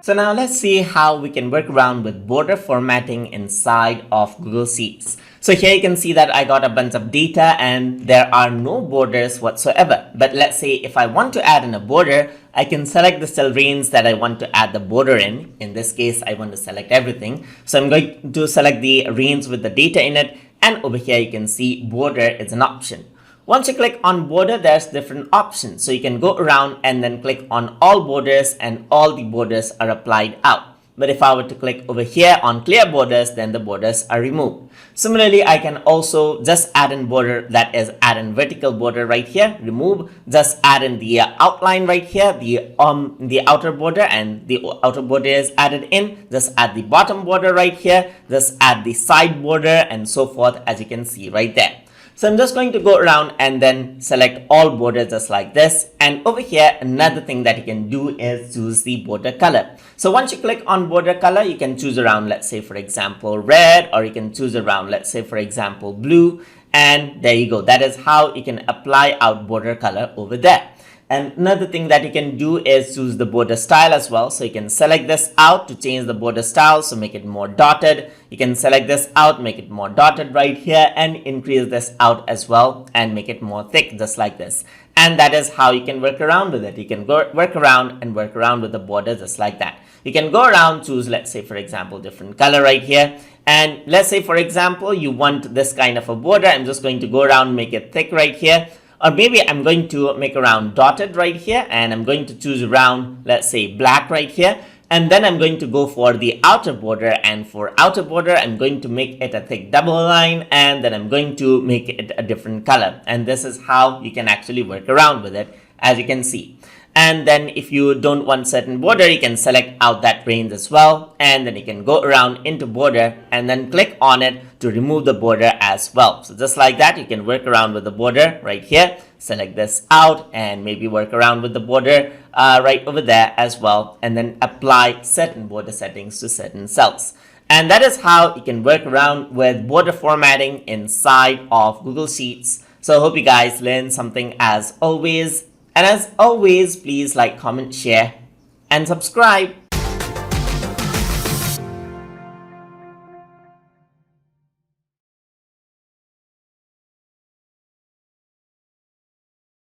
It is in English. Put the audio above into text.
So now let's see how we can work around with border formatting inside of Google Sheets. So here you can see that I got a bunch of data and there are no borders whatsoever. But let's say if I want to add in a border, I can select the cell range that I want to add the border in. In this case, I want to select everything. So I'm going to select the range with the data in it. And over here, you can see border is an option. Once you click on border, there's different options. So you can go around and then click on all borders and all the borders are applied out. But if I were to click over here on clear borders, then the borders are removed. Similarly, I can also just add in border, that is add in vertical border right here, remove, just add in the outline right here, the outer border, and the outer border is added in. Just add the bottom border right here, just add the side border and so forth, as you can see right there. So I'm just going to go around and then select all borders just like this. And over here, another thing that you can do is choose the border color. So once you click on border color, you can choose around, let's say, for example, red, or you can choose around, let's say, for example, blue. And there you go. That is how you can apply out border color over there. And another thing that you can do is choose the border style as well. So you can select this out to change the border style, so make it more dotted. You can select this out, make it more dotted right here, and increase this out as well and make it more thick, just like this. And that is how you can work around with it. You can work around with the border just like that. You can go around, choose, let's say, for example, different color right here. And let's say, for example, you want this kind of a border. I'm just going to go around, make it thick right here. Or maybe I'm going to make around dotted right here, and I'm going to choose around, let's say, black right here. And then I'm going to go for the outer border, and for outer border, I'm going to make it a thick double line, and then I'm going to make it a different color. And this is how you can actually work around with it, as you can see. And then if you don't want certain border, you can select out that range as well. And then you can go around into border and then click on it to remove the border as well. So just like that, you can work around with the border right here. Select this out and maybe work around with the border right over there as well. And then apply certain border settings to certain cells. And that is how you can work around with border formatting inside of Google Sheets. So I hope you guys learned something as always. And as always, please like, comment, share, and subscribe.